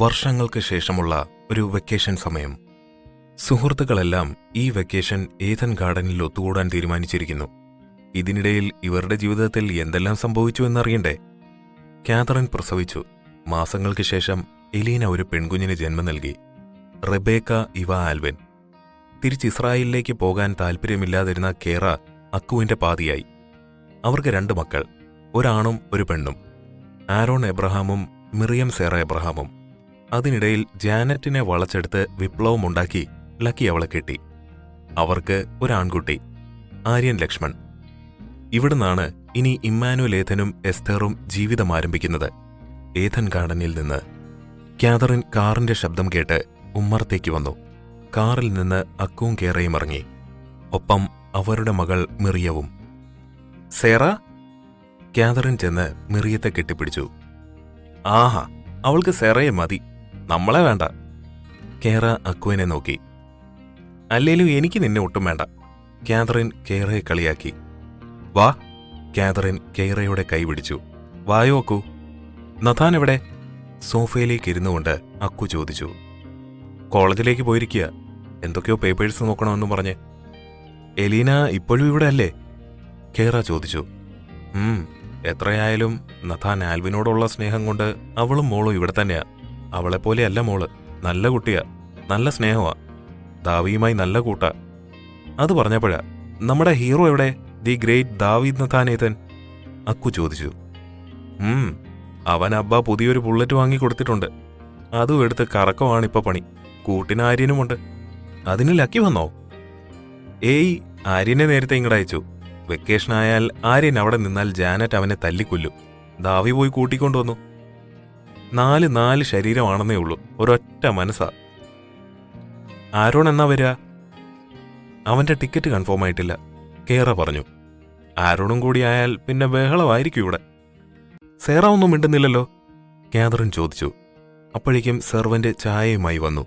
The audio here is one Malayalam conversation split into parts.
വർഷങ്ങൾക്ക് ശേഷമുള്ള ഒരു വെക്കേഷൻ സമയം. സുഹൃത്തുക്കളെല്ലാം ഈ വെക്കേഷൻ ഏഥൻ ഗാർഡനിൽ ഒത്തുകൂടാൻ തീരുമാനിച്ചിരിക്കുന്നു. ഇതിനിടയിൽ ഇവരുടെ ജീവിതത്തിൽ എന്തെല്ലാം സംഭവിച്ചു എന്നറിയണ്ടേ? കാതറിൻ പ്രസവിച്ചു. മാസങ്ങൾക്ക് ശേഷം എലീന ഒരു പെൺകുഞ്ഞിന് ജന്മം നൽകി, റെബേക്ക ഇവ ആൽവിൻ. തിരിച്ച് ഇസ്രായേലിലേക്ക് പോകാൻ താൽപ്പര്യമില്ലാതിരുന്ന കേറ അക്കുവിന്റെ പാതിയായി. അവർക്ക് 2 മക്കൾ, ഒരാണും ഒരു പെണ്ണും, ആരോൺ എബ്രഹാമും മിറിയം സേറ എബ്രഹാമും. അതിനിടയിൽ ജാനറ്റിനെ വളച്ചെടുത്ത് വിപ്ലവമുണ്ടാക്കി ലക്കി അവളെ കെട്ടി. അവർക്ക് ഒരാൺകുട്ടി, ആര്യൻ ലക്ഷ്മൺ. ഇവിടുന്നാണ് ഇനി ഇമ്മാനുവൽ ഏഥനും എസ്തേറും ജീവിതം ആരംഭിക്കുന്നത്. ഏഥൻ ഗാർഡനിൽ നിന്ന്. കാതറിൻ കാറിന്റെ ശബ്ദം കേട്ട് ഉമ്മറത്തേക്ക് വന്നു. കാറിൽ നിന്ന് അക്കുവും കേറയും ഇറങ്ങി. ഒപ്പം അവരുടെ മകൾ മിറിയവും. സേറ? കാതറിൻ ചെന്ന് മിറിയത്തെ കെട്ടിപ്പിടിച്ചു. ആഹാ, അവൾക്ക് സെറയെ മതി, നമ്മളെ വേണ്ട. കേറ അക്കുവിനെ നോക്കി. അല്ലേലും എനിക്ക് നിന്നെ ഒട്ടും വേണ്ട. കാതറിൻ കേറയെ കളിയാക്കി. വാ. കാതറിൻ കേറയുടെ കൈ പിടിച്ചു. വായോ അക്കു. നഥാൻ എവിടെ? സോഫയിലേക്ക് ഇരുന്നുകൊണ്ട് അക്കു ചോദിച്ചു. കോളേജിലേക്ക് പോയിരിക്കുക, എന്തൊക്കെയോ പേപ്പേഴ്സ് നോക്കണമെന്നും പറഞ്ഞ്. എലീന ഇപ്പോഴും ഇവിടെ അല്ലേ? കേറ ചോദിച്ചു. എത്രയായാലും നഥാൻ ആൽവിനോടുള്ള സ്നേഹം കൊണ്ട് അവളും മോളും ഇവിടെ തന്നെയാ. അവളെപ്പോലെയല്ല മോള്, നല്ല കുട്ടിയാ, നല്ല സ്നേഹമാ, ദാവിയുമായി നല്ല കൂട്ടാ. അത് പറഞ്ഞപ്പോഴാ നമ്മുടെ ഹീറോ എവിടെ, ദി ഗ്രേറ്റ് ദാവീദ് നഥാനേതൻ? അക്കു ചോദിച്ചു. അവൻ അബ്ബ പുതിയൊരു ബുള്ളറ്റ് വാങ്ങി കൊടുത്തിട്ടുണ്ട്. അതും എടുത്ത് കറക്കമാണിപ്പോ പണി. കൂട്ടിന് ആര്യനുമുണ്ട്. അതിന് ലക്കി വന്നോ? ഏയ്, ആര്യനെ നേരത്തെ ഇങ്ങോട്ട് അയച്ചു. വെക്കേഷനായാൽ ആര്യൻ അവിടെ നിന്നാൽ ജാനറ്റ് അവനെ തല്ലിക്കൊല്ലും. ദാവി പോയി കൂട്ടിക്കൊണ്ടുവന്നു. 4 ശരീരമാണെന്നേ ഉള്ളൂ, ഒരൊറ്റ മനസ്സാ. ആരോൺ എന്നാ വരിക? അവന്റെ ടിക്കറ്റ് കൺഫേം ആയിട്ടില്ല, കേറ പറഞ്ഞു. ആരോണും കൂടി ആയാൽ പിന്നെ ബഹളമായിരിക്കും ഇവിടെ. സേറ ഒന്നും മിണ്ടുന്നില്ലല്ലോ? കാതറിൻ ചോദിച്ചു. അപ്പോഴേക്കും സെർവന്റ് ചായയുമായി വന്നു.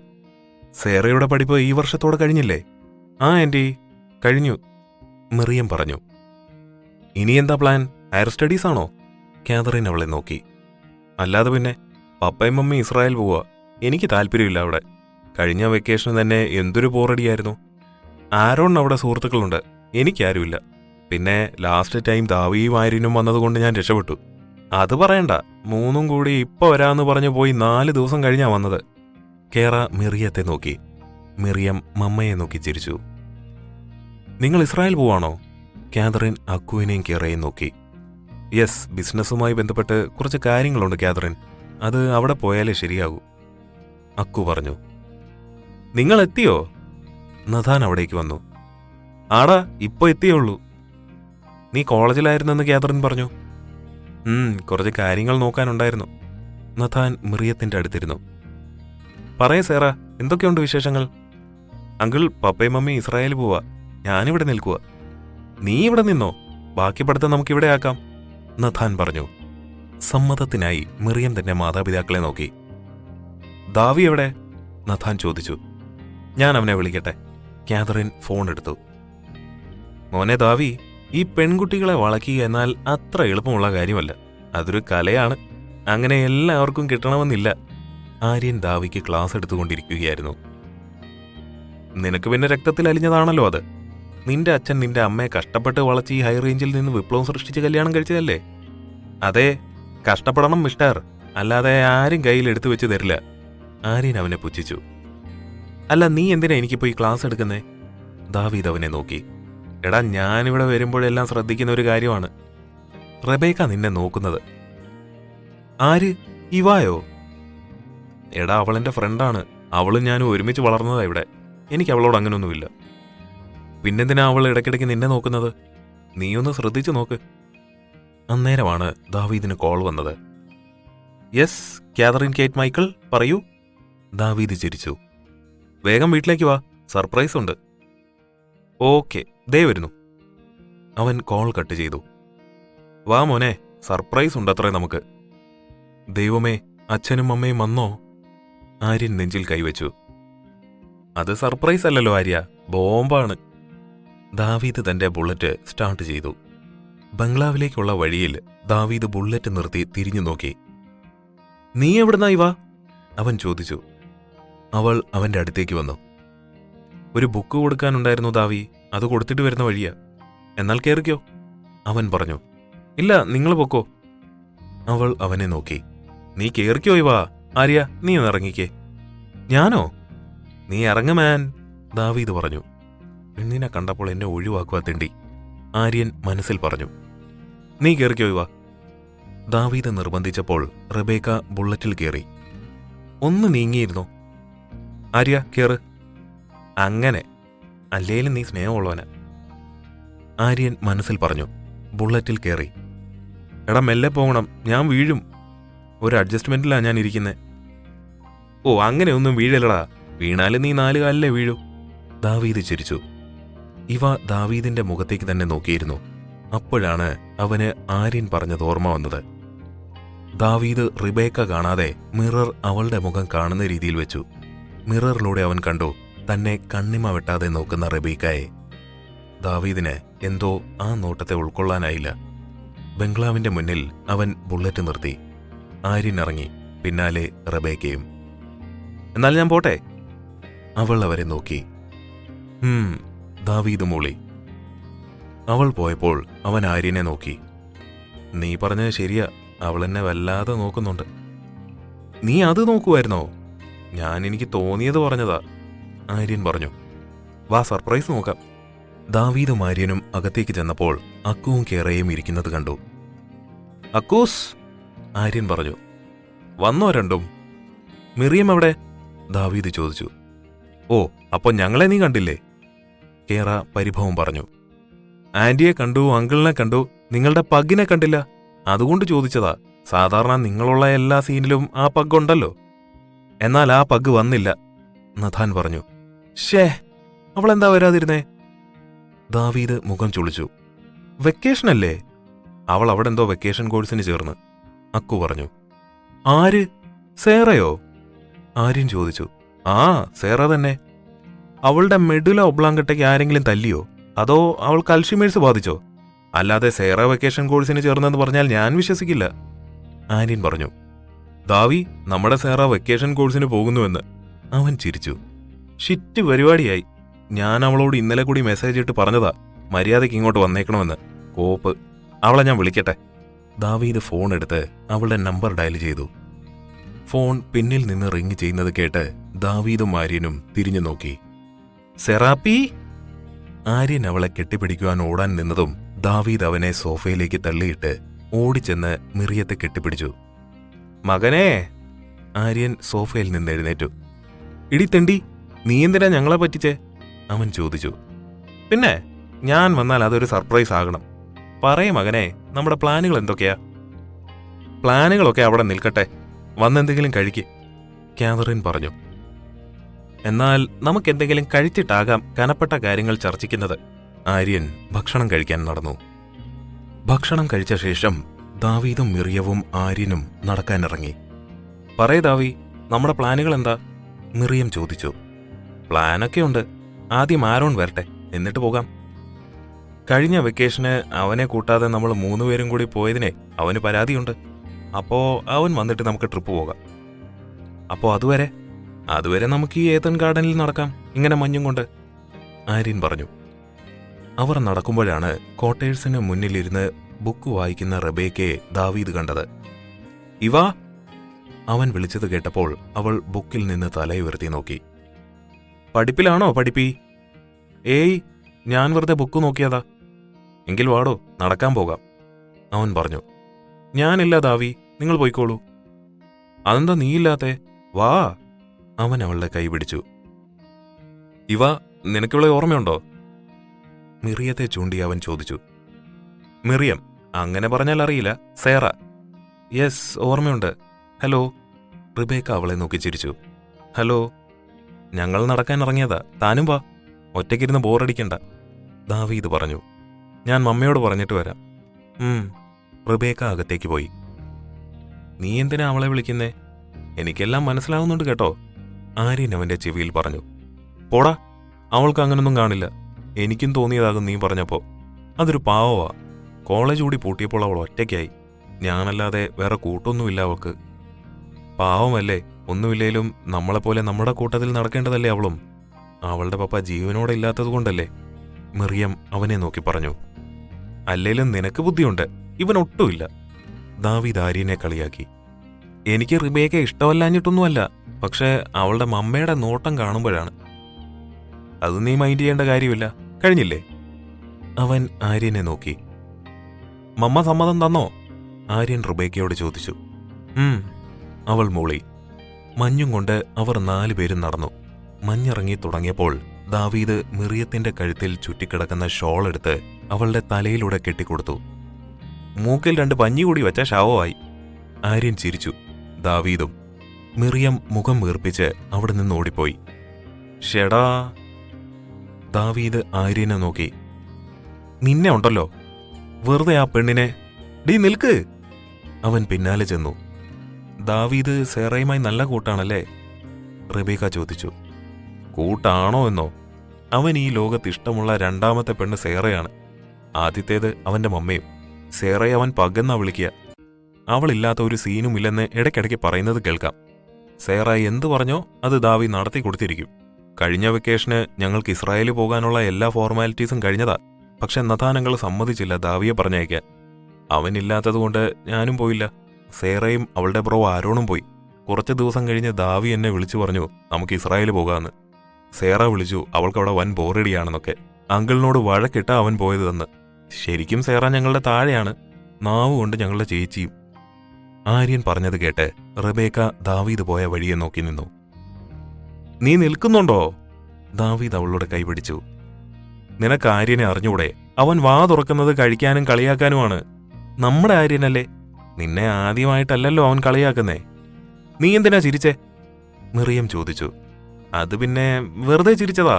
സേറയുടെ പഠിപ്പ് ഈ വർഷത്തോടെ കഴിഞ്ഞില്ലേ? ആ ആന്റി, കഴിഞ്ഞു, മിറിയം പറഞ്ഞു. ഇനി എന്താ പ്ലാൻ? ഹയർ സ്റ്റഡീസ് ആണോ? കാതറിൻ അവളെ നോക്കി. അല്ലാതെ പിന്നെ, പപ്പയും മമ്മയും ഇസ്രായേൽ പോവാ. എനിക്ക് താല്പര്യമില്ല അവിടെ. കഴിഞ്ഞ വെക്കേഷന് തന്നെ എന്തൊരു ബോറടിയായിരുന്നു. ആരോൺ അവിടെ സുഹൃത്തുക്കളുണ്ട്, എനിക്കാരുമില്ല. പിന്നെ ലാസ്റ്റ് ടൈം ദാവിയും ആര്യനും വന്നതുകൊണ്ട് ഞാൻ രക്ഷപ്പെട്ടു. അത് പറയണ്ട, 3 കൂടി ഇപ്പൊ വരാമെന്ന് പറഞ്ഞു പോയി 4 ദിവസം കഴിഞ്ഞാ വന്നത്. കേറ മിറിയത്തെ നോക്കി. മിറിയം മമ്മയെ നോക്കി ചിരിച്ചു. നിങ്ങൾ ഇസ്രായേൽ പോവാണോ? കാതറിൻ അക്കുവിനെയും കേറയും നോക്കി. യെസ്, ബിസിനസ്സുമായി ബന്ധപ്പെട്ട് കുറച്ച് കാര്യങ്ങളുണ്ട് കാതറിൻ. അത് അവിടെ പോയാലേ ശരിയാകൂ, അക്കു പറഞ്ഞു. നിങ്ങൾ എത്തിയോ? നഥാൻ അവിടേക്ക് വന്നു. ആടാ, ഇപ്പൊ എത്തിയുള്ളൂ. നീ കോളേജിലായിരുന്നെന്ന് കാതറിൻ പറഞ്ഞു. കുറച്ച് കാര്യങ്ങൾ നോക്കാനുണ്ടായിരുന്നു. നഥാൻ മിറിയത്തിന്റെ അടുത്തിരുന്നു. പറയേ സേറ, എന്തൊക്കെയുണ്ട് വിശേഷങ്ങൾ? അങ്കിൾ, പപ്പയും മമ്മയും ഇസ്രായേൽ പോവാ, ഞാനിവിടെ നിൽക്കുക. നീ ഇവിടെ നിന്നോ, ബാക്കി പഠിത്തം നമുക്കിവിടെ ആക്കാം, നഥാൻ പറഞ്ഞു. സമ്മതത്തിനായി മിറിയം തന്റെ മാതാപിതാക്കളെ നോക്കി. ദാവി എവിടെ? നഥാൻ ചോദിച്ചു. ഞാൻ അവനെ വിളിക്കട്ടെ. കാതറിൻ ഫോൺ എടുത്തു. മോനെ ദാവി, ഈ പെൺകുട്ടികളെ വളയ്ക്കുക എന്നാൽ അത്ര എളുപ്പമുള്ള കാര്യമല്ല. അതൊരു കലയാണ്. അങ്ങനെ എല്ലാവർക്കും കിട്ടണമെന്നില്ല. ആര്യൻ ദാവിക്ക് ക്ലാസ് എടുത്തുകൊണ്ടിരിക്കുകയായിരുന്നു. നിനക്ക് പിന്നെ രക്തത്തിൽ അലിഞ്ഞതാണല്ലോ അത്. നിന്റെ അച്ഛൻ നിന്റെ അമ്മയെ കഷ്ടപ്പെട്ട് വളച്ച് ഈ ഹൈ റേഞ്ചിൽ നിന്ന് വിപ്ലവം സൃഷ്ടിച്ച് കല്യാണം കഴിച്ചതല്ലേ? അതെ, കഷ്ടപ്പെടണം മിസ്റ്റർ, അല്ലാതെ ആരും കയ്യിൽ എടുത്തു വെച്ച് തരില്ല. ആര്യൻ അവനെ പുച്ഛിച്ചു. അല്ല, നീ എന്തിനാ എനിക്കിപ്പോ ഈ ക്ലാസ് എടുക്കുന്നേ? ദാവീദ് അവനെ നോക്കി. എടാ, ഞാനിവിടെ വരുമ്പോഴെല്ലാം ശ്രദ്ധിക്കുന്ന ഒരു കാര്യമാണ്. റെബേക്ക നിന്നെ നോക്കുന്നത്. ആര്? ഇവായോ? എടാ, അവളെന്റെ ഫ്രണ്ടാണ്. അവളും ഞാനും ഒരുമിച്ച് വളർന്നതാ ഇവിടെ. എനിക്ക് അവളോട് അങ്ങനൊന്നുമില്ല. പിന്നെന്തിനാ അവൾ ഇടയ്ക്കിടയ്ക്ക് നിന്നെ നോക്കുന്നത്? നീയൊന്ന് ശ്രദ്ധിച്ചു നോക്ക്. അന്നേരമാണ് ദാവീദിന് കോൾ വന്നത്. യെസ്, കാതറിൻ കേറ്റ് മൈക്കിൾ, പറയൂ. ദാവീദ് ചിരിച്ചു. വേഗം വീട്ടിലേക്ക് വാ, സർപ്രൈസ് ഉണ്ട്. ഓക്കെ, ദേ വരുന്നു. അവൻ കോൾ കട്ട് ചെയ്തു. വാ മോനെ, സർപ്രൈസ് ഉണ്ടത്രേ നമുക്ക്. ദൈവമേ, അച്ഛനും അമ്മയും വന്നോ? ആര്യൻ നെഞ്ചിൽ കൈവച്ചു. അത് സർപ്രൈസ് അല്ലല്ലോ ആര്യ, ബോംബാണ്. ദാവീദ് തന്റെ ബുള്ളറ്റ് സ്റ്റാർട്ട് ചെയ്തു. ബംഗ്ലാവിലേക്കുള്ള വഴിയിൽ ദാവീദ് ബുള്ളറ്റ് നിർത്തി തിരിഞ്ഞു നോക്കി. നീ എവിടുന്നാ ഇവ? അവൻ ചോദിച്ചു. അവൾ അവന്റെ അടുത്തേക്ക് വന്നു. ഒരു ബുക്ക് കൊടുക്കാനുണ്ടായിരുന്നു ദാവി, അത് കൊടുത്തിട്ട് വരുന്ന വഴിയാ. എന്നാൽ കേറിക്കോ, അവൻ പറഞ്ഞു. ഇല്ല, നിങ്ങൾ പൊക്കോ. അവൾ അവനെ നോക്കി. നീ കേറിക്കോ ഇവാ. ആര്യ, നീ ഒന്ന് ഇറങ്ങിക്കേ. ഞാനോ? നീ ഇറങ്ങ മാൻ, ദാവീദ് പറഞ്ഞു. പെണ്ണിനെ കണ്ടപ്പോൾ എന്നെ ഒഴിവാക്കുക തിണ്ടി, ആര്യൻ മനസ്സിൽ പറഞ്ഞു. നീ കേറിക്കോ ഇവാ. ദാവീദ് നിർബന്ധിച്ചപ്പോൾ റബേക്ക ബുള്ളറ്റിൽ കയറി. ഒന്ന് നീങ്ങിയിരുന്നു. ആര്യ കേറ്. അങ്ങനെ അല്ലേലും നീ സ്നേഹമുള്ളവന്, ആര്യൻ മനസ്സിൽ പറഞ്ഞു. ബുള്ളറ്റിൽ കയറി. എടാ മെല്ലെ പോകണം, ഞാൻ വീഴും. ഒരു അഡ്ജസ്റ്റ്മെന്റിലാ ഞാൻ ഇരിക്കുന്നത്. ഓ അങ്ങനെയൊന്നും വീഴലടാ, വീണാലും നീ 4 കാലിലേ വീഴൂ. ദാവീദ് ചിരിച്ചു. ഇവ ദാവീദിന്റെ മുഖത്തേക്ക് തന്നെ നോക്കിയിരുന്നു. അപ്പോഴാണ് അവന് ആര്യൻ പറഞ്ഞത് ഓർമ്മ വന്നത്. ദാവീദ് റിബേക്ക കാണാതെ മിറർ അവളുടെ മുഖം കാണുന്ന രീതിയിൽ വെച്ചു. മിററിലൂടെ അവൻ കണ്ടു തന്നെ കണ്ണിമ വെട്ടാതെ നോക്കുന്ന റബീക്കയെ. ദാവീദിന് എന്തോ ആ നോട്ടത്തെ ഉൾക്കൊള്ളാനായില്ല. ബംഗ്ലാവിന്റെ മുന്നിൽ അവൻ ബുള്ളറ്റ് നിർത്തി. ആര്യൻ ഇറങ്ങി, പിന്നാലെ റബേക്കയും. എന്നാൽ ഞാൻ പോട്ടെ, അവൾ അവരെ നോക്കി. ദാവീദ് മൂളി. അവൾ പോയപ്പോൾ അവൻ ആര്യനെ നോക്കി. നീ പറഞ്ഞത് ശരിയാ, അവൾ എന്നെ വല്ലാതെ നോക്കുന്നുണ്ട്. നീ അത് നോക്കുമായിരുന്നോ? ഞാൻ എനിക്ക് തോന്നിയത് പറഞ്ഞതാ, ആര്യൻ പറഞ്ഞു. വാ സർപ്രൈസ് നോക്കാം. ദാവീദും ആര്യനും അകത്തേക്ക് ചെന്നപ്പോൾ അക്കുവും കേറയും ഇരിക്കുന്നത് കണ്ടു. അക്കൂസ്, ആര്യൻ പറഞ്ഞു. വന്നോ രണ്ടും? മിറിയം എവിടെ? ദാവീദ് ചോദിച്ചു. ഓ, അപ്പൊ ഞങ്ങളെ നീ കണ്ടില്ലേ? കേറ പരിഭവം പറഞ്ഞു. ആന്റിയെ കണ്ടു, അങ്കിളിനെ കണ്ടു, നിങ്ങളുടെ പഗ്ഗിനെ കണ്ടില്ല, അതുകൊണ്ട് ചോദിച്ചതാ. സാധാരണ നിങ്ങളുള്ള എല്ലാ സീനിലും ആ പഗ്ഗുണ്ടല്ലോ. എന്നാൽ ആ പഗ്ഗ് വന്നില്ല, നഥാൻ പറഞ്ഞു. ഷേ, അവളെന്താ വരാതിരുന്നേ? ദാവീദ് മുഖം ചുളിച്ചു. വെക്കേഷനല്ലേ? അവൾ അവിടെ എന്തോ വെക്കേഷൻ കോഴ്സിന് ചേർന്ന്, അക്കു പറഞ്ഞു. ആര്? സേറയോ? ആര്യൻ ചോദിച്ചു. ആ, സേറ തന്നെ. അവളുടെ മെഡുല ഒബ്ലാങ്കട്ടയ്ക്ക് ആരെങ്കിലും തല്ലിയോ, അതോ അവൾക്ക് അൽഷിമേഴ്സ് ബാധിച്ചോ? അല്ലാതെ സേറ വെക്കേഷൻ കോഴ്സിന് ചേർന്നെന്ന് പറഞ്ഞാൽ ഞാൻ വിശ്വസിക്കില്ല, ആര്യൻ പറഞ്ഞു. ദാവി, നമ്മുടെ സേറ വെക്കേഷൻ കോഴ്സിന് പോകുന്നുവെന്ന്. അവൻ ചിരിച്ചു. ഷിറ്റ് പരിപാടിയായി. ഞാൻ അവളോട് ഇന്നലെ കൂടി മെസ്സേജ് ഇട്ട് പറഞ്ഞതാ മര്യാദയ്ക്ക് ഇങ്ങോട്ട് വന്നേക്കണമെന്ന്. കോപ്പ്. അവളെ ഞാൻ വിളിക്കട്ടെ. ദാവീദ് ഫോൺ എടുത്ത് അവളുടെ നമ്പർ ഡയൽ ചെയ്തു. ഫോൺ പിന്നിൽ നിന്ന് റിങ് ചെയ്യുന്നത് കേട്ട് ദാവീദും ആര്യനും തിരിഞ്ഞു നോക്കി. സെറാപ്പി! ആര്യൻ അവളെ കെട്ടിപ്പിടിക്കുവാൻ ഓടാൻ നിന്നതും ദാവീദ് അവനെ സോഫയിലേക്ക് തള്ളിയിട്ട് ഓടിച്ചെന്ന് മിറിയത്തെ കെട്ടിപ്പിടിച്ചു. മകനേ! ആര്യൻ സോഫയിൽ നിന്ന് എഴുന്നേറ്റു. ഇടിത്തെണ്ടി, നീ എന്തിനാ ഞങ്ങളെ പറ്റിച്ചേ? അവൻ ചോദിച്ചു. പിന്നെ ഞാൻ വന്നാൽ അതൊരു സർപ്രൈസ് ആകണം. പറയേ മകനെ, നമ്മുടെ പ്ലാനുകൾ എന്തൊക്കെയാ? പ്ലാനുകളൊക്കെ അവിടെ നിൽക്കട്ടെ, വന്നെന്തെങ്കിലും കഴിക്ക്, കാതറിൻ പറഞ്ഞു. എന്നാൽ നമുക്കെന്തെങ്കിലും കഴിച്ചിട്ടാകാം കനപ്പെട്ട കാര്യങ്ങൾ ചർച്ചിക്കുന്നത്. ആര്യൻ ഭക്ഷണം കഴിക്കാൻ നടന്നു. ഭക്ഷണം കഴിച്ച ശേഷം ദാവീദും മിറിയവും ആര്യനും നടക്കാനിറങ്ങി. പറയ് ദാവി, നമ്മുടെ പ്ലാനുകൾ എന്താ? മിറിയം ചോദിച്ചു. പ്ലാനൊക്കെ ഉണ്ട്. ആദ്യം ആരോൺ വരട്ടെ, എന്നിട്ട് പോകാം. കഴിഞ്ഞ വെക്കേഷന് അവനെ കൂട്ടാതെ നമ്മൾ 3 പേരും കൂടി പോയതിനെ അവന് പരാതിയുണ്ട്. അപ്പോ അവൻ വന്നിട്ട് നമുക്ക് ട്രിപ്പ് പോകാം. അപ്പോ അതുവരെ നമുക്ക് ഈ ഏതൻ ഗാർഡനിൽ നടക്കാം, ഇങ്ങനെ മഞ്ഞും കൊണ്ട്, ആര്യൻ പറഞ്ഞു. അവർ നടക്കുമ്പോഴാണ് ക്വാർട്ടേഴ്സിന് മുന്നിലിരുന്ന് ബുക്ക് വായിക്കുന്ന റബേക്കയെ ദാവീദ് കണ്ടത്. ഇവാ! അവൻ വിളിച്ചത് കേട്ടപ്പോൾ അവൾ ബുക്കിൽ നിന്ന് തലയുയർത്തി നോക്കി. പഠിപ്പിലാണോ പഠിപ്പി? ഏയ്, ഞാൻ വെറുതെ ബുക്ക് നോക്കിയതാ. എങ്കിൽ വാടോ, നടക്കാൻ പോകാം, അവൻ പറഞ്ഞു. ഞാനില്ല ദാവി, നിങ്ങൾ പോയിക്കോളൂ. അതെന്താ നീയില്ലാത്തെ? വാ, അവൻ അവളുടെ കൈ പിടിച്ചു. ഇവ, നിനക്കുള്ള ഓർമ്മയുണ്ടോ? മിറിയത്തെ ചൂണ്ടി അവൻ ചോദിച്ചു. മിറിയം? അങ്ങനെ പറഞ്ഞാൽ അറിയില്ല. സേറ? യെസ്, ഓർമ്മയുണ്ട്. ഹലോ. റിബേക്ക അവളെ നോക്കി ചിരിച്ചു. ഹലോ. ഞങ്ങൾ നടക്കാൻ ഇറങ്ങിയതാ, താനും വാ, ഒറ്റയ്ക്കിരുന്ന് ബോറടിക്കണ്ട, ദാവീദ് പറഞ്ഞു. ഞാൻ മമ്മയോട് പറഞ്ഞിട്ട് വരാം. റിബേക്ക അകത്തേക്ക് പോയി. നീ എന്തിനാ അവളെ വിളിക്കുന്നേ? എനിക്കെല്ലാം മനസ്സിലാവുന്നുണ്ട് കേട്ടോ, ആര്യൻ അവന്റെ ചെവിയിൽ പറഞ്ഞു. പോടാ, അവൾക്ക് അങ്ങനൊന്നും കാണില്ല. എനിക്കും തോന്നിയതാകും നീ പറഞ്ഞപ്പോ. അതൊരു പാവമാ. കോളേജ് കൂടി പൂട്ടിയപ്പോൾ അവൾ ഒറ്റയ്ക്കായി. ഞാനല്ലാതെ വേറെ കൂട്ടൊന്നുമില്ല അവൾക്ക്. പാവമല്ലേ, ഒന്നുമില്ലേലും നമ്മളെപ്പോലെ നമ്മുടെ കൂട്ടത്തിൽ നടക്കേണ്ടതല്ലേ അവളും. അവളുടെ പപ്പ ജീവനോടെ ഇല്ലാത്തതുകൊണ്ടല്ലേ. മിറിയം അവനെ നോക്കി പറഞ്ഞു. അല്ലേലും നിനക്ക് ബുദ്ധിയുണ്ട്, ഇവനൊട്ടുമില്ല. ദാവീദ് ആര്യനെ കളിയാക്കി. എനിക്ക് റിബേക്ക ഇഷ്ടമല്ലാഞ്ഞിട്ടൊന്നുമല്ല, പക്ഷേ അവളുടെ മമ്മയുടെ നോട്ടം കാണുമ്പോഴാണ്. അത് നീ മൈൻഡ് ചെയ്യേണ്ട കാര്യമില്ല, കഴിഞ്ഞില്ലേ? അവൻ ആര്യനെ നോക്കി. മമ്മ സമ്മതം തന്നോ? ആര്യൻ റിബേക്കയോട് ചോദിച്ചു. അവൾ മൂളി. മഞ്ഞും കൊണ്ട് അവർ 4 പേരും നടന്നു. മഞ്ഞിറങ്ങി തുടങ്ങിയപ്പോൾ ദാവീദ് മിറിയത്തിന്റെ കഴുത്തിൽ ചുറ്റിക്കിടക്കുന്ന ഷോൾ എടുത്ത് അവളുടെ തലയിലൂടെ കെട്ടിക്കൊടുത്തു. മൂക്കിൽ 2 പഞ്ഞി കൂടി വെച്ച ശവമായി. ആര്യൻ ചിരിച്ചു. ദാവീദും. മിറിയം മുഖം വീർപ്പിച്ച് അവിടെ നിന്ന് ഓടിപ്പോയി. ഷെടാ. ദാവീദ് ആര്യനെ നോക്കി. നിന്നെ ഉണ്ടല്ലോ, വെറുതെ ആ പെണ്ണിനെ. ഡീ നിൽക്ക്. അവൻ പിന്നാലെ ചെന്നു. ദാവീദ് സേറയുമായി നല്ല കൂട്ടാണല്ലേ? റിബേക്ക ചോദിച്ചു. കൂട്ടാണോ എന്നോ? അവൻ ഈ ലോകത്ത് ഇഷ്ടമുള്ള 2ാമത്തെ പെണ്ണ് സേറയാണ്. ആദ്യത്തേത് അവന്റെ മമ്മയും. സേറയെ അവൻ പകന്നാ വിളിക്കുക. അവളില്ലാത്ത ഒരു സീനുമില്ലെന്ന് ഇടയ്ക്കിടയ്ക്ക് പറയുന്നത് കേൾക്കാം. സേറ എന്തു പറഞ്ഞോ അത് ദാവീദ് നടത്തി കൊടുത്തിരിക്കും. കഴിഞ്ഞ വെക്കേഷന് ഞങ്ങൾക്ക് ഇസ്രായേലിൽ പോകാനുള്ള എല്ലാ ഫോർമാലിറ്റീസും കഴിഞ്ഞതാ. പക്ഷെ നഥാനങ്ങൾ സമ്മതിച്ചില്ല ദാവിയെ പറഞ്ഞയക്കാൻ. അവനില്ലാത്തതുകൊണ്ട് ഞാനും പോയില്ല. സേറയും അവളുടെ ബ്രോ ആരോണും പോയി. കുറച്ച് ദിവസം കഴിഞ്ഞ് ദാവി എന്നെ വിളിച്ചു പറഞ്ഞു നമുക്ക് ഇസ്രായേൽ പോകാമെന്ന്. സേറ വിളിച്ചു അവൾക്കവിടെ വൻ ബോറടിയാണെന്നൊക്കെ. അങ്കിളിനോട് വഴക്കിട്ട അവൻ പോയതെന്ന്. ശരിക്കും സേറ ഞങ്ങളുടെ താഴെയാണ്, നാവ് കൊണ്ട് ഞങ്ങളുടെ ചേച്ചിയും. ആര്യൻ പറഞ്ഞത് കേട്ട് റിബേക്ക ദാവീദ് പോയ വഴിയെ നോക്കി നിന്നു. നീ നിൽക്കുന്നുണ്ടോ? ദാവീദ് അവളുടെ കൈപിടിച്ചു. നിനക്ക് ആര്യനെ അറിഞ്ഞൂടെ? അവൻ വാ തുറക്കുന്നത് കഴിക്കാനും കളിയാക്കാനുമാണ്. നമ്മുടെ ആര്യനല്ലേ, നിന്നെ ആദ്യമായിട്ടല്ലല്ലോ അവൻ കളിയാക്കുന്നേ. നീ എന്തിനാ ചിരിച്ചേ? മിറിയം ചോദിച്ചു. അത് പിന്നെ വെറുതെ ചിരിച്ചതാ.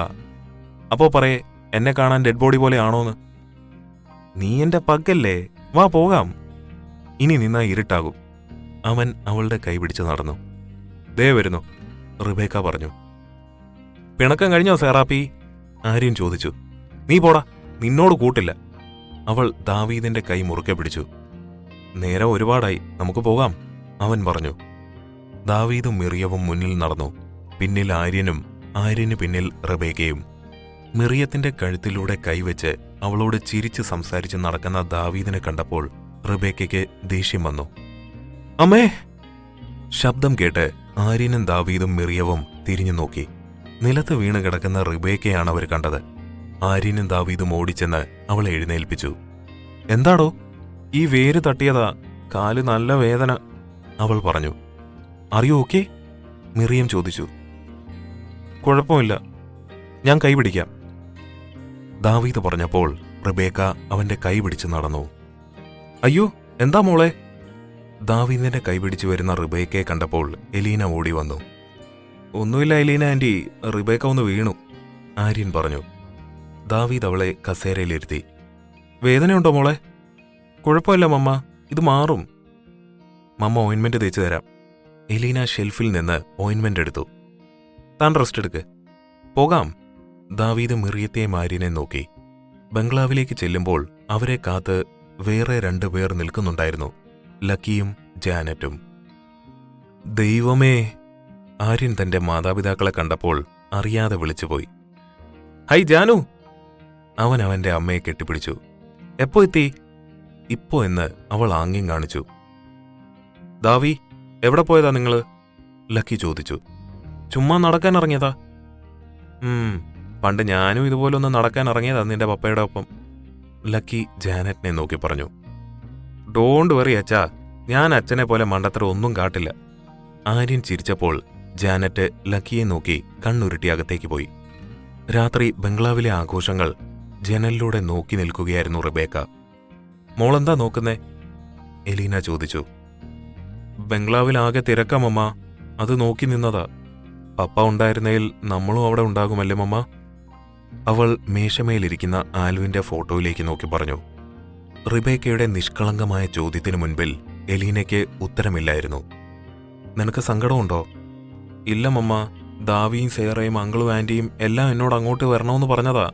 അപ്പോ പറയേ, എന്നെ കാണാൻ ഡെഡ് ബോഡി പോലെ ആണോന്ന്? നീ എന്റെ പക്കല്ലേ, വാ പോകാം. ഇനി നിന്നാ ഇരുട്ടാകും. അവൻ അവളുടെ കൈപിടിച്ച് നടന്നു. ദേ വരുന്നു, റിബേക്ക പറഞ്ഞു. പിണക്കം കഴിഞ്ഞോ സേറാപ്പി? ആര്യൻ ചോദിച്ചു. നീ പോടാ, നിന്നോട് കൂട്ടില്ല. അവൾ ദാവീദിന്റെ കൈ മുറുക്കെ പിടിച്ചു. നേരം ഒരുപാടായി, നമുക്ക് പോകാം, അവൻ പറഞ്ഞു. ദാവീദും മിറിയവും മുന്നിൽ നടന്നു. പിന്നിൽ ആര്യനും, ആര്യന് പിന്നിൽ റിബേക്കയും. മിറിയത്തിന്റെ കഴുത്തിലൂടെ കൈവച്ച് അവളോട് ചിരിച്ച് സംസാരിച്ച് നടക്കുന്ന ദാവീദിനെ കണ്ടപ്പോൾ റിബേക്കയ്ക്ക് ദേഷ്യം വന്നു. അമ്മേ! ശബ്ദം കേട്ട് ആര്യനും ദാവീദും മിറിയവും തിരിഞ്ഞു നോക്കി. നിലത്ത് വീണ് കിടക്കുന്ന റിബേക്കയാണ് അവർ കണ്ടത്. ആര്യനും ദാവീദും ഓടിച്ചെന്ന് അവളെ എഴുന്നേൽപ്പിച്ചു. എന്താടോ? ഈ വേര് തട്ടിയതാ, കാല് നല്ല വേദന, അവൾ പറഞ്ഞു. അറിയോ ഓക്കെ? മിറിയം ചോദിച്ചു. കുഴപ്പമില്ല, ഞാൻ കൈപിടിക്കാം, ദാവീദ് പറഞ്ഞപ്പോൾ റിബേക്ക അവന്റെ കൈപിടിച്ച് നടന്നു. അയ്യോ, എന്താ മോളെ? ദാവീദിന്റെ കൈപിടിച്ചു വരുന്ന റിബേക്കയെ കണ്ടപ്പോൾ എലീന ഓടി വന്നു. ഒന്നുമില്ല എലീന ആന്റി, റിബേക്ക ഒന്ന് വീണു, ആര്യൻ പറഞ്ഞു. ദാവീദ് അവളെ കസേരയിലിരുത്തി. വേദനയുണ്ടോ മോളെ? കുഴപ്പമില്ല മമ്മ, ഇത് മാറും. മമ്മ ഓയിൻമെന്റ് തേച്ചു തരാം. എലീന ഷെൽഫിൽ നിന്ന് ഓയിൻമെന്റ് എടുത്തു. താൻ റെസ്റ്റ് എടുക്ക്, പോകാം. ദാവീദ് മിറിയത്തെയും ആര്യനെ നോക്കി. ബംഗ്ലാവിലേക്ക് ചെല്ലുമ്പോൾ അവരെ കാത്ത് വേറെ 2 പേർ നിൽക്കുന്നുണ്ടായിരുന്നു, ലക്കിയും ജാനറ്റും. ദൈവമേ! ആര്യൻ തന്റെ മാതാപിതാക്കളെ കണ്ടപ്പോൾ അറിയാതെ വിളിച്ചുപോയി. ഹൈ ജാനു! അവൻ അവന്റെ അമ്മയെ കെട്ടിപ്പിടിച്ചു. എപ്പോ എത്തി? ഇപ്പോ എന്ന് അവൾ ആംഗ്യം കാണിച്ചു. ദാവി, എവിടെ പോയതാ നിങ്ങള്? ലക്കി ചോദിച്ചു. ചുമ്മാ നടക്കാൻ ഇറങ്ങിയതാ. പണ്ട് ഞാനും ഇതുപോലൊന്ന് നടക്കാൻ ഇറങ്ങിയതാ നിന്റെ പപ്പയുടെ ഒപ്പം, ലക്കി ജാനറ്റിനെ നോക്കി പറഞ്ഞു. ഡോണ്ട് വറി അച്ഛാ, ഞാൻ അച്ഛനെ പോലെ മണ്ടത്തരം ഒന്നും കാട്ടില്ല. ആര്യൻ ചിരിച്ചപ്പോൾ ജാനറ്റ് ലക്കിയെ നോക്കി കണ്ണുരുട്ടി അകത്തേക്ക് പോയി. രാത്രി ബംഗ്ലാവിലെ ആഘോഷങ്ങൾ ജനലിലൂടെ നോക്കി നിൽക്കുകയായിരുന്നു റിബേക്ക. മോളെന്താ നോക്കുന്നേ? എലീന ചോദിച്ചു. ബംഗ്ലാവിലാകെ തിരക്കാമമ്മ, അത് നോക്കി നിന്നതാ. പപ്പ ഉണ്ടായിരുന്നേൽ നമ്മളും അവിടെ ഉണ്ടാകുമല്ലേ മമ്മ? അവൾ മേശമേലിരിക്കുന്ന ആൽവിന്റെ ഫോട്ടോയിലേക്ക് നോക്കി പറഞ്ഞു. റിബേക്കയുടെ നിഷ്കളങ്കമായ ചോദ്യത്തിനു മുൻപിൽ എലീനയ്ക്ക് ഉത്തരമില്ലായിരുന്നു. നിനക്ക് സങ്കടമുണ്ടോ? ഇല്ല മമ്മ, ദാവിയും സേറയും അങ്കിളും ആന്റിയും എല്ലാം എന്നോട് അങ്ങോട്ട് വരണമെന്ന് പറഞ്ഞതാ.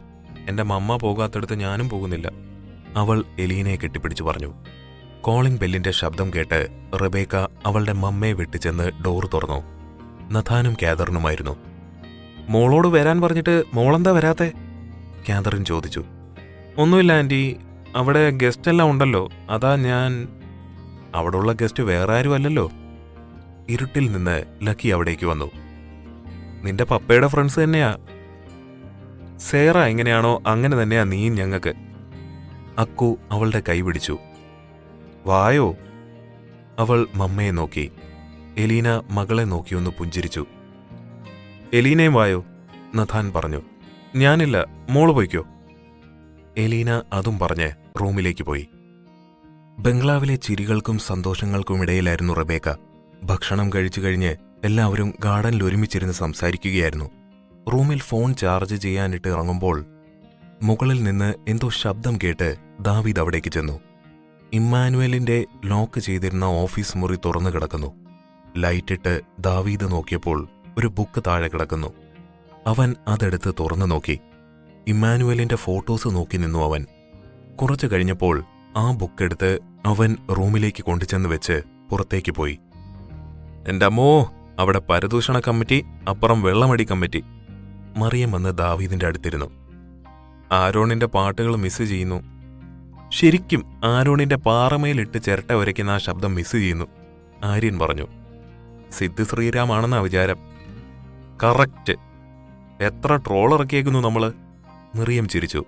എന്റെ മമ്മ പോകാത്തടുത്ത് ഞാനും പോകുന്നില്ല, അവൾ എലീനയെ കെട്ടിപ്പിടിച്ചു പറഞ്ഞു. കോളിംഗ് ബെല്ലിന്റെ ശബ്ദം കേട്ട് റബേക്ക അവളുടെ മമ്മയെ വെട്ടിച്ചെന്ന് ഡോർ തുറന്നു. നഥാനും കാതറിനുമായിരുന്നു. മോളോട് വരാൻ പറഞ്ഞിട്ട് മോളെന്താ വരാത്തെ? കാതറിൻ ചോദിച്ചു. ഒന്നുമില്ല ആൻറ്റി, അവിടെ ഗസ്റ്റ് എല്ലാം ഉണ്ടല്ലോ, അതാ ഞാൻ. അവിടുള്ള ഗസ്റ്റ് വേറെ ആരും അല്ലല്ലോ. ഇരുട്ടിൽ നിന്ന് ലക്കി അവിടേക്ക് വന്നു. നിന്റെ പപ്പയുടെ ഫ്രണ്ട്സ് തന്നെയാ. സേറ എങ്ങനെയാണോ അങ്ങനെ തന്നെയാ നീയും ഞങ്ങൾക്ക്. അക്കു അവളുടെ കൈ പിടിച്ചു. വായോ. അവൾ മമ്മയെ നോക്കി. എലീന മകളെ നോക്കിയൊന്ന് പുഞ്ചിരിച്ചു. എലീനയും വായോ, നഥാൻ പറഞ്ഞു. ഞാനില്ല, മോള് പോയിക്കോ. എലീന അതും പറഞ്ഞ് റൂമിലേക്ക് പോയി. ബംഗ്ലാവിലെ ചിരികൾക്കും സന്തോഷങ്ങൾക്കുമിടയിലായിരുന്നു റബേക്ക. ഭക്ഷണം കഴിച്ചു കഴിഞ്ഞ് എല്ലാവരും ഗാർഡനിൽ ഒരുമിച്ചിരുന്ന് സംസാരിക്കുകയായിരുന്നു. റൂമിൽ ഫോൺ ചാർജ് ചെയ്യാനിട്ട് ഇറങ്ങുമ്പോൾ മുകളിൽ നിന്ന് എന്തോ ശബ്ദം കേട്ട് ദാവീദ് അവിടേക്ക് ചെന്നു. ഇമ്മാനുവലിന്റെ ലോക്ക് ചെയ്തിരുന്ന ഓഫീസ് മുറി തുറന്നു കിടക്കുന്നു. ലൈറ്റിട്ട് ദാവീദ് നോക്കിയപ്പോൾ ഒരു ബുക്ക് താഴെ കിടക്കുന്നു. അവൻ അതെടുത്ത് തുറന്നു നോക്കി. ഇമ്മാനുവലിന്റെ ഫോട്ടോസ് നോക്കി നിന്നു അവൻ. കുറച്ചു കഴിഞ്ഞപ്പോൾ ആ ബുക്കെടുത്ത് അവൻ റൂമിലേക്ക് കൊണ്ടുചെന്ന് വെച്ച് പുറത്തേക്ക് പോയി. എന്റെ അമ്മോ, അവിടെ പരദൂഷണ കമ്മിറ്റി, അപ്പുറം വെള്ളമടി കമ്മിറ്റി. മറിയം വന്ന് ദാവീദിന്റെ അടുത്തിരുന്നു. ആരോണിന്റെ പാട്ടുകൾ മിസ് ചെയ്യുന്നു. ശരിക്കും ആരോണിന്റെ പാറമേലിട്ട് ചിരട്ട ഉരയ്ക്കുന്ന ആ ശബ്ദം മിസ് ചെയ്യുന്നു, ആര്യൻ പറഞ്ഞു. സിദ്ധ് ശ്രീരാമാണെന്നാ വിചാരം. കറക്റ്റ്. എത്ര ട്രോൾ ഇറക്കിയേക്കുന്നു നമ്മള്. മറിയം ചിരിച്ചു.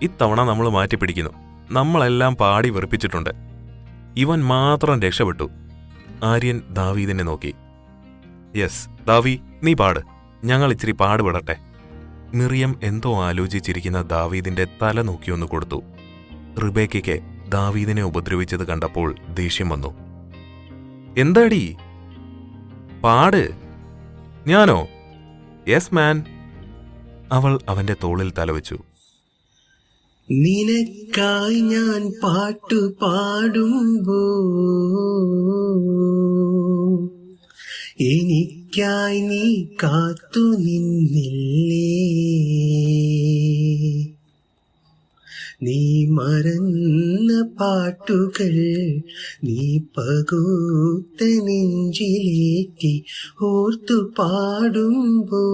ഇത്തവണ നമ്മൾ മാറ്റിപ്പിടിക്കുന്നു. നമ്മളെല്ലാം പാടി വെറുപ്പിച്ചിട്ടുണ്ട്. ഇവൻ മാത്രം രക്ഷപ്പെട്ടു. ആര്യൻ ദാവീദിനെ നോക്കി. യെസ് ദാവി, നീ പാട്, ഞങ്ങൾ ഇച്ചിരി പാടുപെടട്ടെ. മിറിയം എന്തോ ആലോചിച്ചിരിക്കുന്ന ദാവീദിന്റെ തല നോക്കിയൊന്നു കൊടുത്തു. റിബേക്കയ്ക്ക് ദാവീദിനെ ഉപദ്രവിച്ചത് കണ്ടപ്പോൾ ദേഷ്യം വന്നു. എന്താടി? പാട്. ഞാനോ? യെസ് മാൻ. അവൾ അവന്റെ തോളിൽ തലവെച്ചു. നിനക്കായി ഞാൻ പാട്ടു പാടുമ്പോ എനിക്കായി നീ കാത്തു നിന്നില്ലേ, നീ മറന്ന പാട്ടുകൾ നീ പകുത്ത നെഞ്ചിലേറ്റി ഓർത്തു പാടുമ്പോ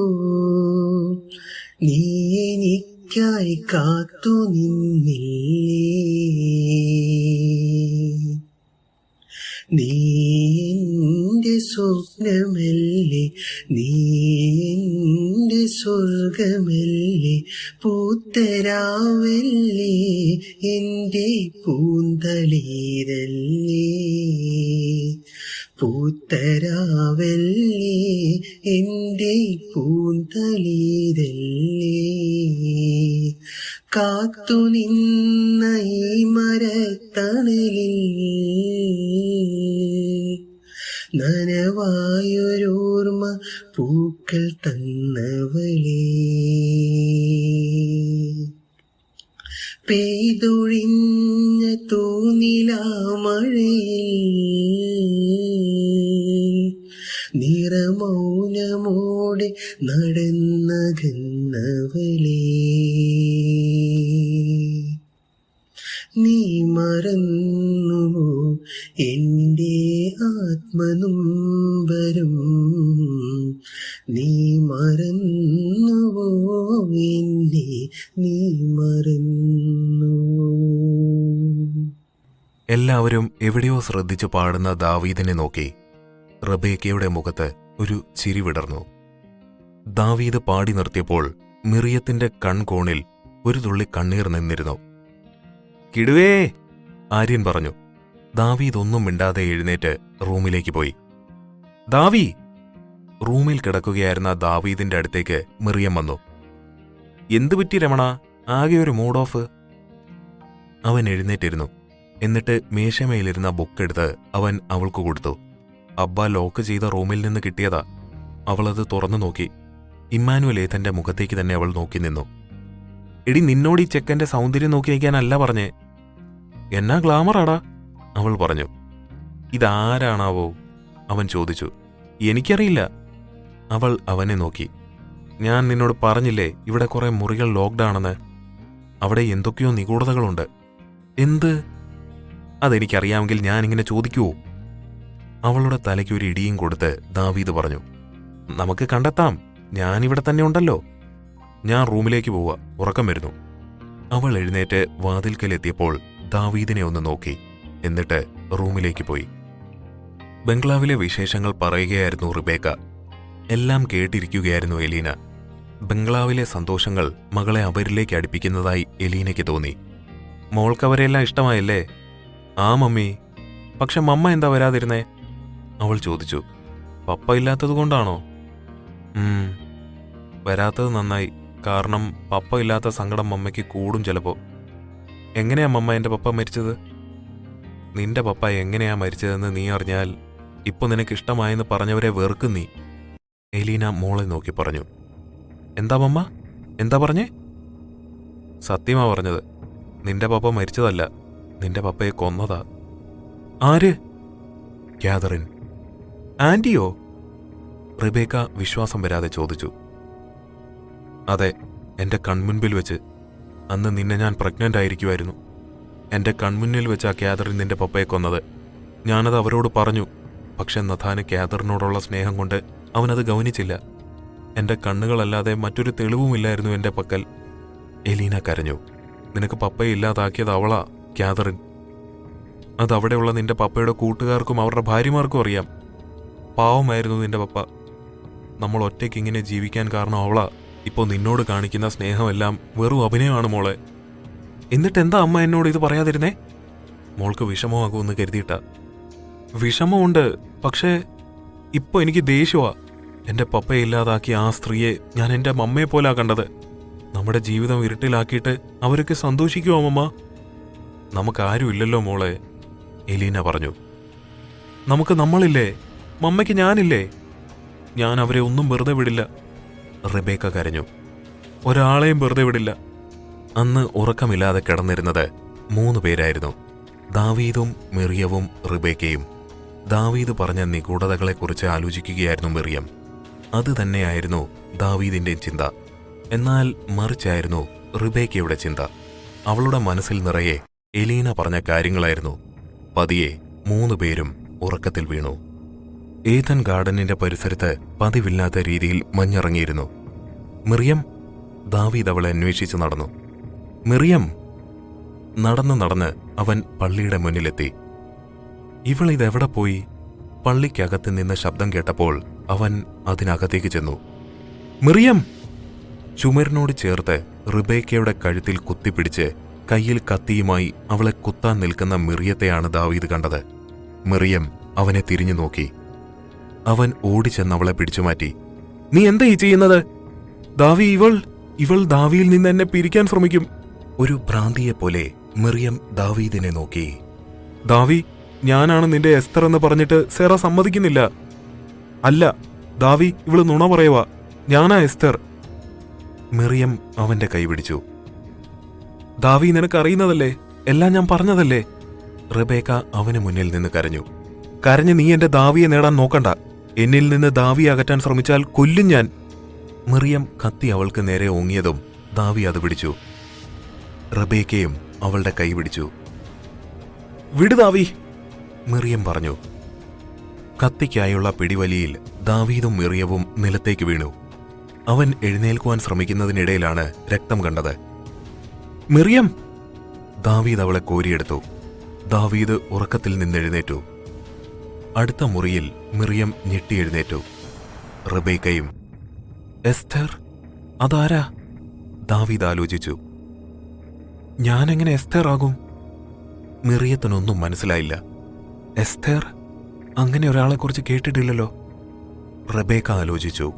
നീ എനിക്കായി കാത്തു നിന്നില്ലേ, നീ എന്റെ സ്വപ്നമല്ലേ, നീ എന്റെ സ്വർഗമല്ലേ, പൂത്തരാവല്ലേ എന്റെ പൂന്തളിരല്ലേ, പൂത്തരാവല്ലേ എന്റെ പൂന്തളിരല്ലേ, കാത്തു നിന്ന ഈ മരത്തണലിൽ നനവായൊരോർമ്മ പൂക്കൾ തന്നവളേ, പെയ്തൊഴിഞ്ഞ തൂനിലാമഴയിൽ നിറമൗനമോടെ നടന്നകന്നവളേ, നീ മറന്നുവോ എന്റെ ആത്മനൊമ്പരം, നീ മറന്നുവോ എന്നെ, നീ മറന്നുവോ. എല്ലാവരും എവിടെയോ ശ്രദ്ധിച്ചു പാടുന്ന ദാവീദിനെ നോക്കി. റബേക്കയുടെ മുഖത്ത് ഒരു ചിരി വിടർന്നു. ദാവീദ് പാടി നിർത്തിയപ്പോൾ മിറിയത്തിന്റെ കൺകോണിൽ ഒരു തുള്ളി കണ്ണീർ നിന്നിരുന്നു. കിടുവേ, ആര്യൻ പറഞ്ഞു. ദാവീദ് ഒന്നും മിണ്ടാതെ എഴുന്നേറ്റ് റൂമിലേക്ക് പോയി. ദാവി! റൂമിൽ കിടക്കുകയായിരുന്ന ദാവീദിന്റെ അടുത്തേക്ക് മിറിയം വന്നു. എന്തു പറ്റി രമണ, ആകെ ഒരു മൂഡ് ഓഫ്? അവൻ എഴുന്നേറ്റിരുന്നു. എന്നിട്ട് മേശമേലിരുന്ന ബുക്കെടുത്ത് അവൻ അവൾക്ക് കൊടുത്തു. അബ്ബ ലോക്ക് ചെയ്ത റൂമിൽ നിന്ന് കിട്ടിയതാ. അവളത് തുറന്നു നോക്കി. ഇമ്മാനുവൽ ഏതന്റെ മുഖത്തേക്ക് തന്നെ അവൾ നോക്കി നിന്നു. എടി, നിന്നോട് ഈ ചെക്കന്റെ സൗന്ദര്യം നോക്കി നിൽക്കാനല്ല പറഞ്ഞേ. എന്നാ ഗ്ലാമറാടാ, അവൾ പറഞ്ഞു. ഇതാരാണാവോ? അവൻ ചോദിച്ചു. എനിക്കറിയില്ല. അവൾ അവനെ നോക്കി. ഞാൻ നിന്നോട് പറഞ്ഞില്ലേ ഇവിടെ കുറെ മുറികൾ ലോക്ക്ഡാണെന്ന്. അവിടെ എന്തൊക്കെയോ നിഗൂഢതകളുണ്ട്. എന്ത്? അതെനിക്കറിയാമെങ്കിൽ ഞാനിങ്ങനെ ചോദിക്കുവോ? അവളുടെ തലയ്ക്ക് ഒരു ഇടിയും കൊടുത്ത് ദാവീദ് പറഞ്ഞു, നമുക്ക് കണ്ടെത്താം, ഞാനിവിടെ തന്നെ ഉണ്ടല്ലോ. ഞാൻ റൂമിലേക്ക് പോവുക, ഉറക്കം വരുന്നു. അവൾ എഴുന്നേറ്റ് വാതിൽക്കലെത്തിയപ്പോൾ ദാവീദിനെ ഒന്ന് നോക്കി, എന്നിട്ട് റൂമിലേക്ക് പോയി. ബംഗ്ലാവിലെ വിശേഷങ്ങൾ പറയുകയായിരുന്നു റിബേക്ക. എല്ലാം കേട്ടിരിക്കുകയായിരുന്നു എലീന. ബംഗ്ലാവിലെ സന്തോഷങ്ങൾ മകളെ അവരിലേക്ക് അടുപ്പിക്കുന്നതായി എലീനയ്ക്ക് തോന്നി. മോൾക്കവരെല്ലാം ഇഷ്ടമായല്ലേ? ആ മമ്മി. പക്ഷെ മമ്മ എന്താ വരാതിരുന്നേ? അവൾ ചോദിച്ചു. പപ്പ ഇല്ലാത്തതുകൊണ്ടാണോ? വരാത്തത് നന്നായി. കാരണം പപ്പ ഇല്ലാത്ത സങ്കടം മമ്മയ്ക്ക് കൂടും ചിലപ്പോ. എങ്ങനെയാ മമ്മ എന്റെ പപ്പ മരിച്ചത്? നിന്റെ പപ്പ എങ്ങനെയാ മരിച്ചതെന്ന് നീ അറിഞ്ഞാൽ ഇപ്പൊ നിനക്കിഷ്ടമായെന്ന് പറഞ്ഞവരെ വെറുക്കും നീ. എലീന മോളെ നോക്കി പറഞ്ഞു. എന്താ മമ്മ? എന്താ പറഞ്ഞേ? സത്യമാ പറഞ്ഞത്. നിന്റെ പപ്പ മരിച്ചതല്ല, നിന്റെ പപ്പയെ കൊന്നതാ. ആര്? കാതറിൻ. ആന്റിയോ? റിബേക്ക വിശ്വാസം വരാതെ ചോദിച്ചു. അതെ, എന്റെ കൺമുൻപിൽ വെച്ച്. അന്ന് നിന്നെ ഞാൻ പ്രഗ്നന്റ് ആയിരിക്കുമായിരുന്നു. എന്റെ കൺമുന്നിൽ വെച്ചാ കാതറിൻ നിന്റെ പപ്പയെ കൊന്നത്. ഞാനത് അവരോട് പറഞ്ഞു. പക്ഷെ നഥാന് കാതറിനോടുള്ള സ്നേഹം കൊണ്ട് അവനത് ഗൗനിച്ചില്ല. എന്റെ കണ്ണുകളല്ലാതെ മറ്റൊരു തെളിവുമില്ലായിരുന്നു എന്റെ പക്കൽ. എലീന കരഞ്ഞു. നിനക്ക് പപ്പയെ ഇല്ലാതാക്കിയത് അവളാ, കാതറിൻ. അതവിടെയുള്ള നിന്റെ പപ്പയുടെ കൂട്ടുകാർക്കും അവരുടെ ഭാര്യമാർക്കും അറിയാം. പാവമായിരുന്നു നിന്റെ പപ്പ. നമ്മൾ ഒറ്റയ്ക്ക് ഇങ്ങനെ ജീവിക്കാൻ കാരണം അവളാ. ഇപ്പോൾ നിന്നോട് കാണിക്കുന്ന സ്നേഹമെല്ലാം വെറും അഭിനയമാണ് മോളെ. എന്നിട്ടെന്താ അമ്മ എന്നോട് ഇത് പറയാതിരുന്നേ? മോൾക്ക് വിഷമമാകുമെന്ന് കരുതിയിട്ടാ. വിഷമമുണ്ട്, പക്ഷേ ഇപ്പൊ എനിക്ക് ദേഷ്യമാ. എന്റെ പപ്പയെ ഇല്ലാതാക്കിയ ആ സ്ത്രീയെ ഞാൻ എന്റെ അമ്മയെ പോലാ കണ്ടത്. നമ്മുടെ ജീവിതം ഇരുട്ടിലാക്കിയിട്ട് അവരൊക്കെ സന്തോഷിക്കുമോ അമ്മ? നമുക്കാരും ഇല്ലല്ലോ മോളെ, എലീന പറഞ്ഞു. നമുക്ക് നമ്മളില്ലേ? മമ്മയ്ക്ക് ഞാനില്ലേ? ഞാൻ അവരെ ഒന്നും വെറുതെ വിടില്ല. റിബേക്ക കരഞ്ഞു. ഒരാളെയും വെറുതെ വിടില്ല. അന്ന് ഉറക്കമില്ലാതെ കിടന്നിരുന്നത് 3 പേരായിരുന്നു. ദാവീദും മിറിയവും റിബേക്കയും. ദാവീദ് പറഞ്ഞ നിഗൂഢതകളെക്കുറിച്ച് ആലോചിക്കുകയായിരുന്നു മിറിയം. അത് തന്നെയായിരുന്നു ദാവീദിന്റെ ചിന്ത. എന്നാൽ മറിച്ചായിരുന്നു റിബേക്കയുടെ ചിന്ത. അവളുടെ മനസ്സിൽ നിറയെ എലീന പറഞ്ഞ കാര്യങ്ങളായിരുന്നു. പതിയെ 3 പേരും ഉറക്കത്തിൽ വീണു. ഏതൻ ഗാർഡനിന്റെ പരിസരത്ത് പതിവില്ലാത്ത രീതിയിൽ മഞ്ഞിറങ്ങിയിരുന്നു. മിറിയം? ദാവീദ് അവളെ അന്വേഷിച്ച് നടന്നു. മിറിയം! നടന്ന് അവൻ പള്ളിയുടെ മുന്നിലെത്തി. ഇവളിതെവിടെ പോയി? പള്ളിക്കകത്ത് നിന്ന് ശബ്ദം കേട്ടപ്പോൾ അവൻ അതിനകത്തേക്ക് ചെന്നു. മിറിയം! ചുമരിനോട് ചേർത്ത് റിബേക്കയുടെ കഴുത്തിൽ കുത്തിപ്പിടിച്ച് കയ്യിൽ കത്തിയുമായി അവളെ കുത്താൻ നിൽക്കുന്ന മിറിയത്തെയാണ് ദാവീദ് കണ്ടത്. മിറിയം അവനെ തിരിഞ്ഞു നോക്കി. അവൻ ഓടിച്ചെന്ന് അവളെ പിടിച്ചുമാറ്റി. നീ എന്താ ഈ ചെയ്യുന്നത്? ദാവി, ഇവൾ ദാവിയിൽ നിന്ന് എന്നെ പിരിക്കാൻ ശ്രമിക്കും. ഒരു ഭ്രാന്തിയെപ്പോലെ മിറിയം ദാവീദിനെ നോക്കി. ദാവി, ഞാനാണ് നിന്റെ എസ്തർ എന്ന് പറഞ്ഞിട്ട് സെറ സമ്മതിക്കുന്നില്ല. അല്ല ദാവി, ഇവള് നുണ പറയുവാ. ഞാനാ എസ്തർ. മിറിയം അവന്റെ കൈ പിടിച്ചു. ദാവി, നിനക്കറിയുന്നതല്ലേ, എല്ലാം ഞാൻ പറഞ്ഞതല്ലേ. റിബേക്ക അവന് മുന്നിൽ നിന്ന് കരഞ്ഞു. കരഞ്ഞ് നീ എന്റെ ദാവിയെ നേടാൻ നോക്കണ്ട. എന്നിൽ നിന്ന് ദാവിയെ അകറ്റാൻ ശ്രമിച്ചാൽ കൊല്ലും ഞാൻ. മിറിയം കത്തി അവൾക്ക് നേരെ ഓങ്ങിയതും ദാവി അത് പിടിച്ചു. റിബേക്കയും അവളുടെ കൈ പിടിച്ചു. വിട് ദാവി, മിറിയം പറഞ്ഞു. കത്തിക്കായുള്ള പിടിവലിയിൽ ദാവീദും മിറിയവും നിലത്തേക്ക് വീണു. അവൻ എഴുന്നേൽക്കുവാൻ ശ്രമിക്കുന്നതിനിടയിലാണ് രക്തം കണ്ടത്. മിറിയം! ദാവീദ് അവളെ കോരിയെടുത്തു. ദാവീദ് ഉറക്കത്തിൽ നിന്നെഴുന്നേറ്റു. അടുത്ത മുറിയിൽ മിറിയം ഞെട്ടിയെഴുന്നേറ്റു. റിബേക്കയും. എസ്തർ? അതാരാ? ദാവീദ് ആലോചിച്ചു. ഞാനെങ്ങനെ എസ്തർ ആകും? മിറിയത്തിനൊന്നും മനസ്സിലായില്ല. എസ്തർ? അങ്ങനെ ഒരാളെക്കുറിച്ച് കേട്ടിട്ടില്ലല്ലോ. റിബേക്ക ആലോചിച്ചു.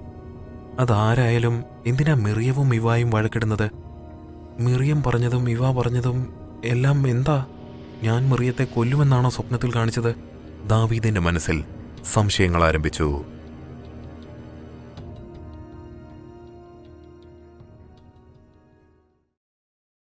അതാരായാലും എന്തിനാ മിറിയവും ഇവായും വഴക്കിടുന്നത്? മിറിയം പറഞ്ഞതും ഇവ പറഞ്ഞതും എല്ലാം എന്താ? ഞാൻ മിറിയത്തെ കൊല്ലുമെന്നാണോ സ്വപ്നത്തിൽ കാണിച്ചത്? ദാവീദിന്റെ മനസ്സിൽ സംശയങ്ങൾ ആരംഭിച്ചു.